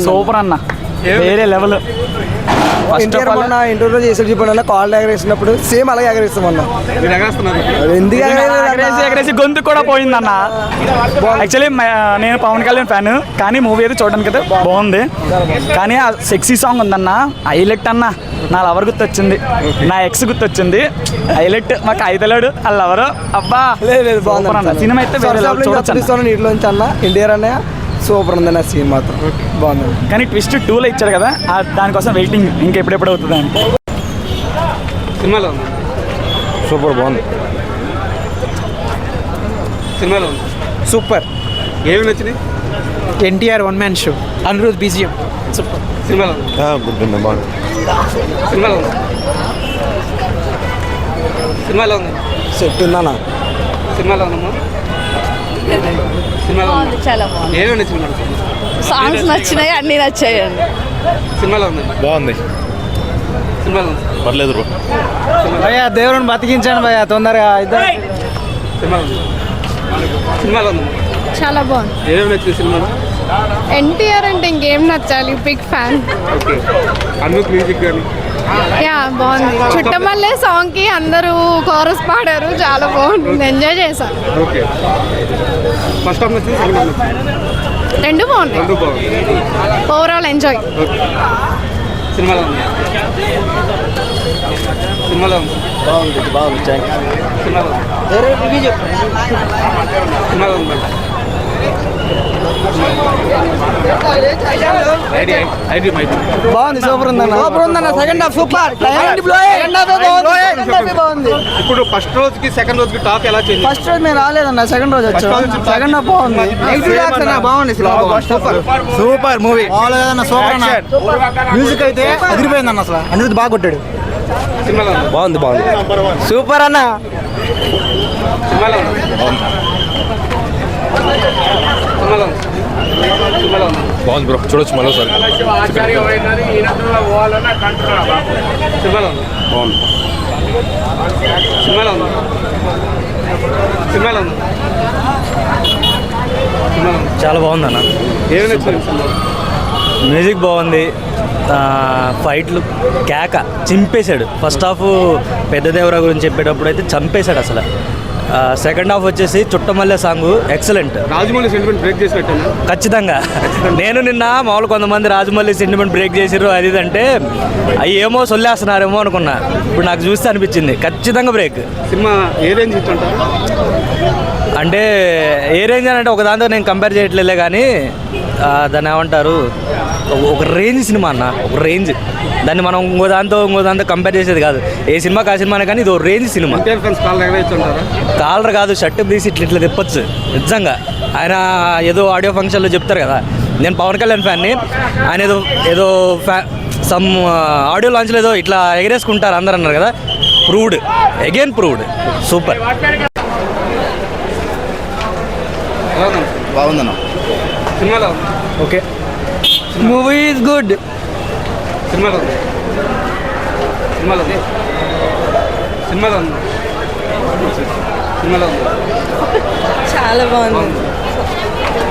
Super అన్న, వేరే level. ఇంటర్వ్యూలో చేసి చెప్పండి కాల్ ఎగరేసినప్పుడు సేమ్ అలాగే ఎగరేస్తాం అన్న. ఎందుకు ఎగరేసి గొంతు కూడా పోయిందన్న. యాక్చువల్లీ నేను పవన్ కళ్యాణ్ ఫ్యాన్, కానీ మూవీ అయితే చూడడానికి అయితే బాగుంది. కానీ ఆ సెక్సీ సాంగ్ ఉందన్న, హైలైట్ అన్న. నా లవర్ గుర్తొచ్చింది, నా ఎక్స్ గుర్తొచ్చింది. హైలైట్ మాకు ఐదలాడు ఆ లవరు. అబ్బా లేదు సూపర్ అన్న. సినిమా అయితే నీటిలోంచి అన్న ఎన్టీఆర్ అన్నయ్య సూపర్ ఉంది నా సీన్ మాత్రం బాగుంది. కానీ ట్విస్ట్ 2లో ఇచ్చాడు కదా, దానికోసం వెయిటింగ్ ఇంకా ఎప్పుడెప్పుడు అవుతుంది అని. సినిమాలో సూపర్ బాగుంది. సినిమాలో సూపర్. ఏమి నచ్చినాయి? NTR one man show, Anirudh BGM super. సినిమాలో బాగుంది. సినిమాలో సినిమాలో ఉంది. సెట్ ఉందన్న. సినిమాలో ఉందమ్మా. సినిమాలో చాలా బాగుంది. ఏమేమి నచ్చింది? సాంగ్స్ నచ్చినాయి, అన్నీ నచ్చాయండి. సినిమాలో ఉంది. బాగుంది. సినిమాలో ఉంది. పర్లేదు బ్రో. భయ్యా దేవుడిని బతికించాను భయ్యా తొందరగా. సినిమాలో ఉంది. సినిమాలో ఉంది. చాలా బాగుంది. ఏమేమి నచ్చింది సినిమాలో? ఎన్టీఆర్ అంటే ఇంకేం నచ్చాలి, బిగ్ ఫ్యాన్. ఓకే. అన్నుక్ మ్యూజిక్ కానీ యా బాగుంది. చుట్టమల్లే సాంగ్ కి అందరూ కోరస్ పాడారు, చాలా బాగుంది, ఎంజాయ్ చేశాను. ఓకే. ఫస్ట్ హాఫ్ నచ్చింది, సెకండ్ హాఫ్ నచ్చింది? రెండు బాగున్నాయి. రెండు బాగుంది. Overall enjoy. ఓకే. సినిమాలో ఉంది. సినిమాలో ఉంది. బాగుంది. సినిమాలో ఉంది. సినిమాలో ఉంది. బాగుంది. సూపర్ ఉందన్న. సూపర్ ఉందన్న. Second half super. ఇప్పుడు ఫస్ట్ రోజుకి సెకండ్ రోజుకి టాక్ ఎలా చేంజ్? ఫస్ట్ రోజు మేము రాలేదన్న, సెకండ్ రోజు వచ్చాం. సెకండ్ హాఫ్ బాగుంది. బాగుంది. Super super movie. సూపర్ అన్న. మ్యూజిక్ అయితే అదిరిపోయిందన్న. అసలు అనిరుద్ బాగా కొట్టాడు. సినిమాలో బాగుంది. సూపర్ అన్న. సినిమాలో సినిమాలో సినిమాలో బాగుంది బ్రో, చూడొచ్చు మరోసారి. సినిమాలో బాగుంది. సినిమాలో ఉంది. సినిమాలో ఉంది. సినిమాలో చాలా బాగుందన్న. ఏమి నచ్చింది సినిమాలో? మ్యూజిక్ బాగుంది, ఫైట్లు కేక చింపేశాడు. ఫస్ట్ హాఫ్ పెద్ద దేవరా గురించి చెప్పేటప్పుడు అయితే చంపేశాడు అసలు. సెకండ్ హాఫ్ వచ్చేసి Chuttamalle song excellent. Rajamouli sentiment break చేసినట్టేనా? ఖచ్చితంగా. నేను నిన్న మామూలు కొంతమంది రాజమౌళి సెంటిమెంట్ బ్రేక్ చేసిర్రు అది అంటే అవి ఏమో సొల్లేస్తున్నారేమో అనుకున్నా. ఇప్పుడు నాకు చూస్తే అనిపించింది ఖచ్చితంగా బ్రేక్. సినిమా ఏ రేంజ్ ఇస్తుంటారు? అంటే ఏ రేంజ్ అని అంటే ఒక దాంతో నేను కంపేర్ చేయట్లేదే, కానీ దాన్ని ఏమంటారు, ఒక రేంజ్ సినిమా అన్న, ఒక రేంజ్. దాన్ని మనం ఇంకో దాంతో కంపేర్ చేసేది కాదు. ఏ సినిమాకి ఆ సినిమానే, కానీ ఇది ఒక రేంజ్ సినిమా. కాలర్ కాదు, షర్ట్ తీసి ఇట్లా తిప్పచ్చు నిజంగా. ఆయన ఏదో ఆడియో ఫంక్షన్లో చెప్తారు కదా, నేను పవన్ కళ్యాణ్ ఫ్యాన్ని, ఆయన ఏదో సమ్ ఆడియో లాంచ్లో ఏదో ఇట్లా ఎగరేసుకుంటారు అందరు అన్నారు కదా, ప్రూవ్డ్, అగైన్ ప్రూవ్డ్. సూపర్. బాగుందన్న. సినిమాలో ఓకే. Movie is good. సినిమాలో సినిమాలో సినిమాలో సినిమాలో చాలా బాగుంది.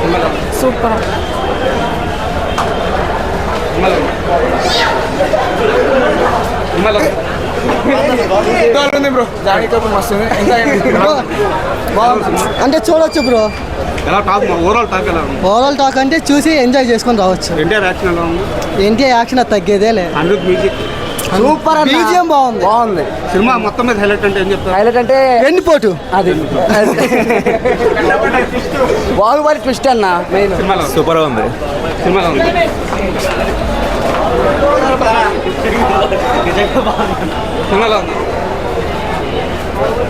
సినిమాలో సూపర్. సినిమాలో సినిమాలో బ్రో అంటే చూడొచ్చు బ్రో. ఎలా టాక్, ఓవరాల్ టాక్ ఎలా ఉంది? ఓవరాల్ టాక్ అంటే చూసి ఎంజాయ్ చేసుకొని రావచ్చు. ఎన్టీఆర్ యాక్షన్ ఎలా ఉంది? ఎన్టీఆర్ యాక్షన్ అది తగ్గేదేలే. Anirudh music super. బీజిఎం బాగుంది. సినిమా మొత్తం మీద హైలైట్ అంటే ఏం చెప్తారు? హైలైట్ అంటే ఎండిపోటు అది బాహుబలి ట్విస్ట్ అన్న మెయిన్. సినిమాలో సూపర్ ఉంది. సినిమాలో ఉంది. సినిమాలో ఉంది.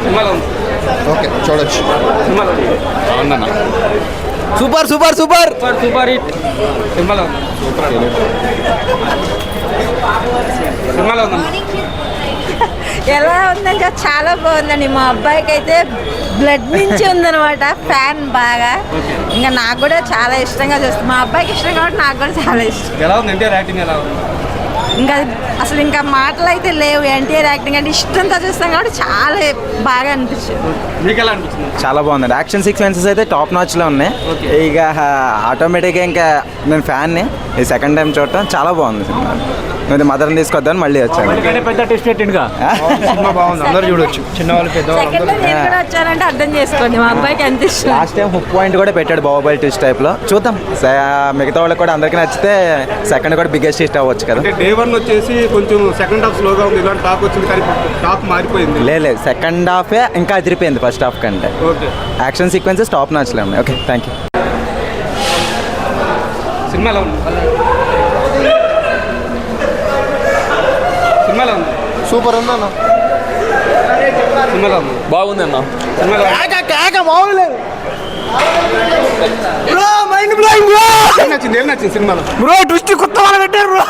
సినిమాలో ఉంది. ఓకే, చూడొచ్చు. సినిమాలో ఉంది. బాగుందన్న. Super super super super hit. సినిమాలో ఉంది. సినిమాలో ఉందమ్మా. ఎలా ఉందంటే చాలా బాగుందండి. మా అబ్బాయికి అయితే బ్లడ్ నుంచి ఉందనమాట, ఫ్యాన్ బాగా. ఇంకా నాకు కూడా చాలా ఇష్టంగా చూస్తాను. మా అబ్బాయికి ఇష్టం కాబట్టి నాకు కూడా చాలా ఇష్టం. ఎలా ఉంది? ఎన్టీఆర్ యాక్టింగ్ ఎలా ఉంది? ఇంకా అసలు ఇంకా మాటలు అయితే లేవు. ఎన్టీఆర్ యాక్టింగ్ అంటే ఇష్టంతో చూస్తాం కాబట్టి చాలా బాగా అనిపించింది. మీకు ఎలా అనిపించింది? చాలా బాగుంది. యాక్షన్ సీక్వెన్సెస్ అయితే టాప్ నాచ్లో ఉన్నాయి. ఇక ఆటోమేటిక్గా ఇంకా నేను ఫ్యాన్ని ఈ సెకండ్ టైం చూడటం చాలా బాగుంది సినిమా. నేను మదర్ని తీసుకొద్దామని మళ్ళీ వచ్చాను. పెద్ద టెస్ట్ పెట్టిండుగా. సినిమా బాగుంది, అందరూ చూడొచ్చు, చిన్నవాళ్ళు పెద్దవాళ్ళు సెకండ్ లో నేను కూడా వచ్చానంటే అర్థం చేసుకోండి మా అబ్బాయికి ఎంత ఇష్టం. లాస్ట్ టైం హుక్ పాయింట్ కూడా పెట్టాడు బాహుబలి ట్విస్ట్ టైప్లో. చూద్దాం మిగతా వాళ్ళకి కూడా అందరికీ నచ్చితే సెకండ్ కూడా బిగ్గెస్ట్ హిట్ అవ్వచ్చు కదా. అంటే డే 1 వచ్చేసి కొంచెం సెకండ్ హాఫ్ స్లోగా ఉంది, ఇలాంటి టాక్ వచ్చింది కానీ టాక్ మారిపోయింది. లేదు సెకండ్ హాఫే ఇంకా అదిరిపోయింది ఫస్ట్ హాఫ్ కంటే. ఓకే, యాక్షన్ సీక్వెన్సెస్ టాప్ నాచ్లో ఉన్నాయి. Okay, thank you. సినిమా ఎలా ఉంది? సినిమా ఎలా ఉంది? సూపర్ ఉందన్న. సినిమా ఎలా ఉంది? బాగుంది అన్న. సినిమా ఎలా ఉంది? ఏం నచ్చింది సినిమాలో? బ్రో ట్విస్ట్ కొత్త వాళ్ళు పెట్టారు బ్రో.